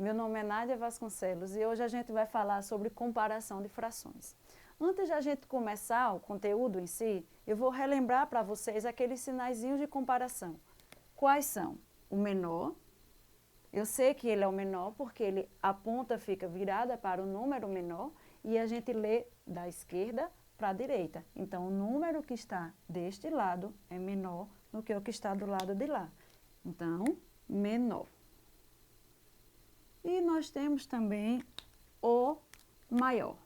Meu nome é Nádia Vasconcelos e hoje a gente vai falar sobre comparação de frações. Antes de a gente começar o conteúdo em si, eu vou relembrar para vocês aqueles sinaizinhos de comparação. Quais são? O menor, eu sei que ele é o menor porque a ponta fica virada para o número menor e a gente lê da esquerda para a direita. Então, o número que está deste lado é menor do que o que está do lado de lá. Então, menor. E nós temos também o maior.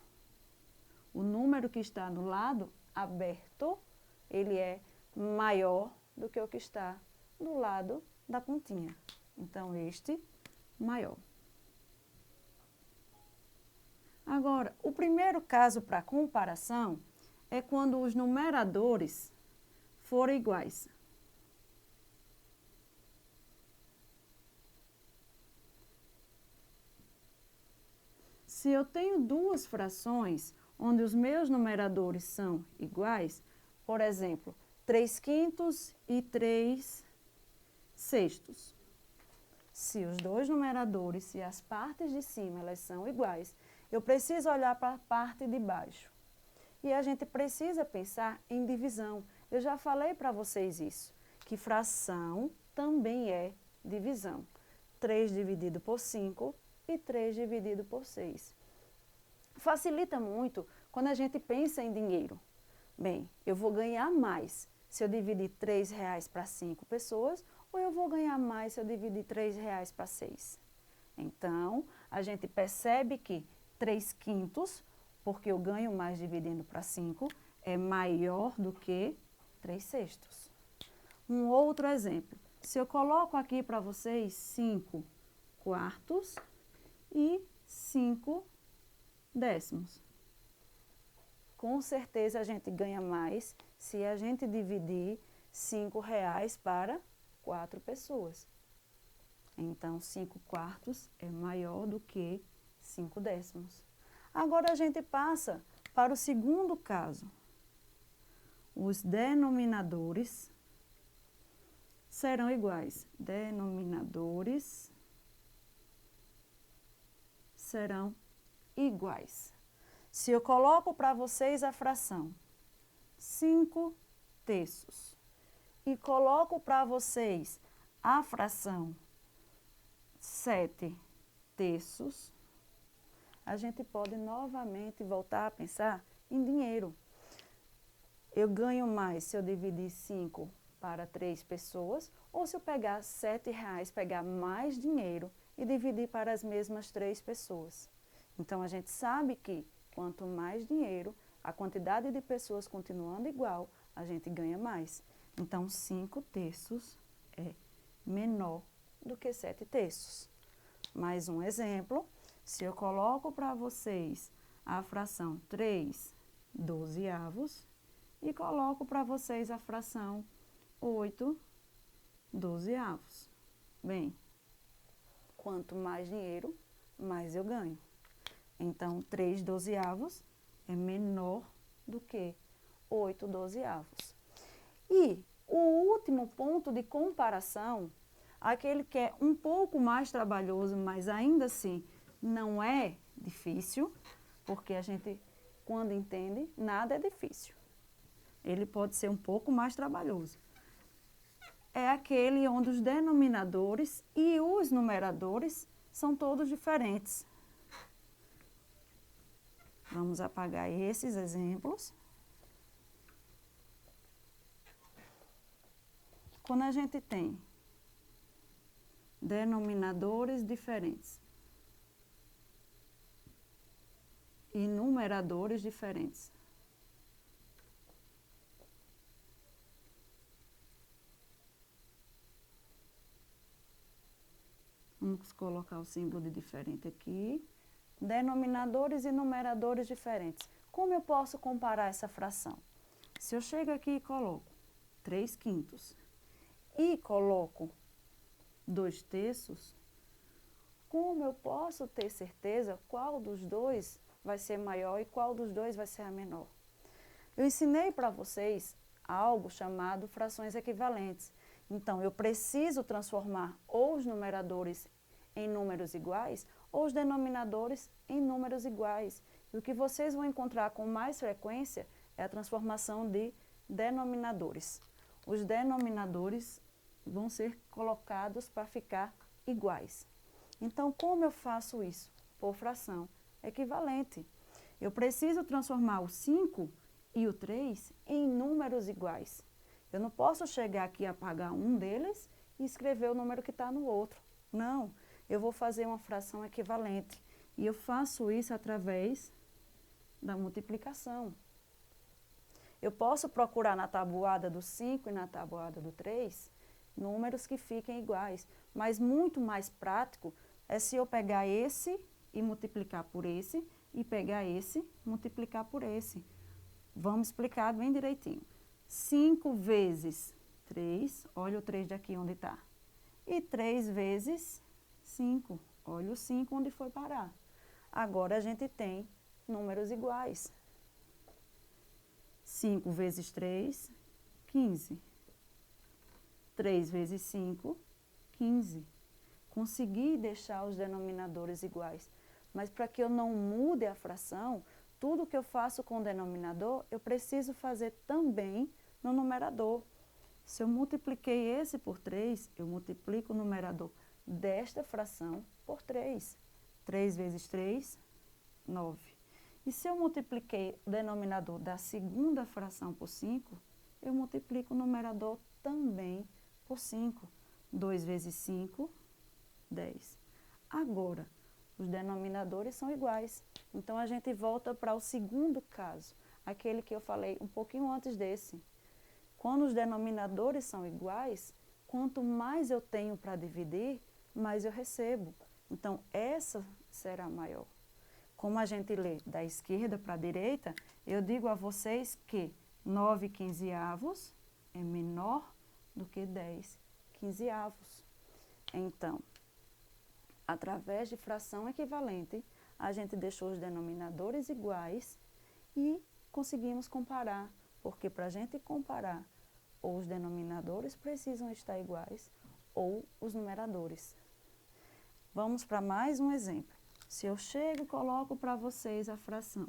O número que está no lado aberto, ele é maior do que o que está do lado da pontinha. Então, este maior. Agora, o primeiro caso para comparação é quando os numeradores forem iguais. Se eu tenho duas frações onde os meus numeradores são iguais, por exemplo, 3/5 e 3/6. Se os dois numeradores e as partes de cima elas são iguais, eu preciso olhar para a parte de baixo. E a gente precisa pensar em divisão. Eu já falei para vocês isso, que fração também é divisão. 3 dividido por 5 e 3 dividido por 6. Facilita muito quando a gente pensa em dinheiro. Bem, eu vou ganhar mais se eu dividir R$3 para 5 pessoas, ou eu vou ganhar mais se eu dividir R$3 para 6. Então, a gente percebe que 3/5, porque eu ganho mais dividindo para 5, é maior do que 3/6. Um outro exemplo. Se eu coloco aqui para vocês 5/4 e 5/10. Com certeza a gente ganha mais se a gente dividir R$5 para 4 pessoas. Então, 5/4 é maior do que 5/10. Agora a gente passa para o segundo caso. Os denominadores serão iguais. Denominadores serão iguais. Se eu coloco para vocês a fração 5/3 e coloco para vocês a fração 7/3, a gente pode novamente voltar a pensar em dinheiro. Eu ganho mais se eu dividir 5 para 3 pessoas, ou se eu pegar R$7, pegar mais dinheiro e dividir para as mesmas 3 pessoas. Então, a gente sabe que quanto mais dinheiro, a quantidade de pessoas continuando igual, a gente ganha mais. Então, 5/3 é menor do que 7/3. Mais um exemplo, se eu coloco para vocês a fração 3/12 e coloco para vocês a fração 8/12. Bem, quanto mais dinheiro, mais eu ganho. Então, 3/12 é menor do que 8/12. E o último ponto de comparação, aquele que é um pouco mais trabalhoso, mas ainda assim não é difícil, porque a gente, quando entende, nada é difícil. Ele pode ser um pouco mais trabalhoso. É aquele onde os denominadores e os numeradores são todos diferentes. Vamos apagar esses exemplos. Quando a gente tem denominadores diferentes e numeradores diferentes, vamos colocar o símbolo de diferente aqui. Denominadores e numeradores diferentes. Como eu posso comparar essa fração? Se eu chego aqui e coloco 3/5 e coloco 2/3, como eu posso ter certeza qual dos dois vai ser maior e qual dos dois vai ser a menor? Eu ensinei para vocês algo chamado frações equivalentes. Então, eu preciso transformar ou os numeradores em números iguais ou os denominadores em números iguais. E o que vocês vão encontrar com mais frequência é a transformação de denominadores. Os denominadores vão ser colocados para ficar iguais. Então, como eu faço isso? Por fração equivalente. Eu preciso transformar o 5 e o 3 em números iguais. Eu não posso chegar aqui e apagar um deles e escrever o número que está no outro. Não, eu vou fazer uma fração equivalente. E eu faço isso através da multiplicação. Eu posso procurar na tabuada do 5 e na tabuada do 3 números que fiquem iguais, mas muito mais prático é se eu pegar esse e multiplicar por esse, e pegar esse e multiplicar por esse. Vamos explicar bem direitinho. 5 vezes 3, olha o 3 daqui onde está. E 3 vezes 5, olha o 5 onde foi parar. Agora a gente tem números iguais. 5 vezes 3, 15. 3 vezes 5, 15. Consegui deixar os denominadores iguais. Mas para que eu não mude a fração, tudo que eu faço com o denominador, eu preciso fazer também no numerador. Se eu multipliquei esse por 3, eu multiplico o numerador desta fração por 3. 3 vezes 3, 9. E se eu multipliquei o denominador da segunda fração por 5, eu multiplico o numerador também por 5. 2 vezes 5, 10. Agora, os denominadores são iguais. Então, a gente volta para o segundo caso, aquele que eu falei um pouquinho antes desse. Quando os denominadores são iguais, quanto mais eu tenho para dividir, mais eu recebo. Então, essa será maior. Como a gente lê da esquerda para a direita, eu digo a vocês que 9 quinzeavos é menor do que 10 quinzeavos. Então, através de fração equivalente, a gente deixou os denominadores iguais e conseguimos comparar, porque para a gente comparar, ou os denominadores precisam estar iguais, ou os numeradores. Vamos para mais um exemplo. Se eu chego e coloco para vocês a fração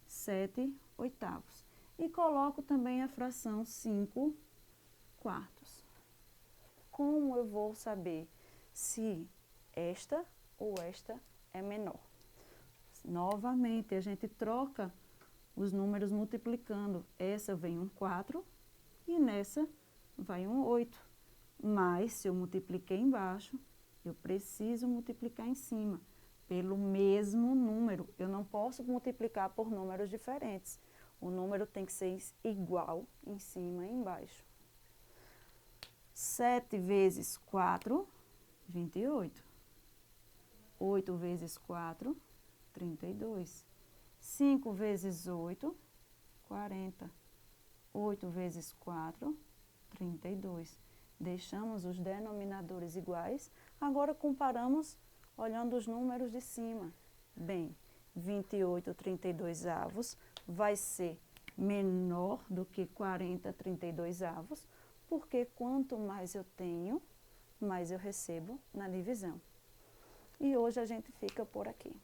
7 oitavos e coloco também a fração 5 quartos, como eu vou saber se esta ou esta é menor? Novamente, a gente troca os números multiplicando. Essa vem um 4 e nessa vai um 8. Mas, se eu multipliquei embaixo, eu preciso multiplicar em cima, pelo mesmo número. Eu não posso multiplicar por números diferentes. O número tem que ser igual em cima e embaixo. 7 vezes 4, 28. 8 vezes 4, 32. 5 vezes 8, 40. 8 vezes 4, 32. Deixamos os denominadores iguais. Agora comparamos olhando os números de cima. Bem, 28 32avos vai ser menor do que 40 32avos, porque quanto mais eu tenho, mais eu recebo na divisão. E hoje a gente fica por aqui.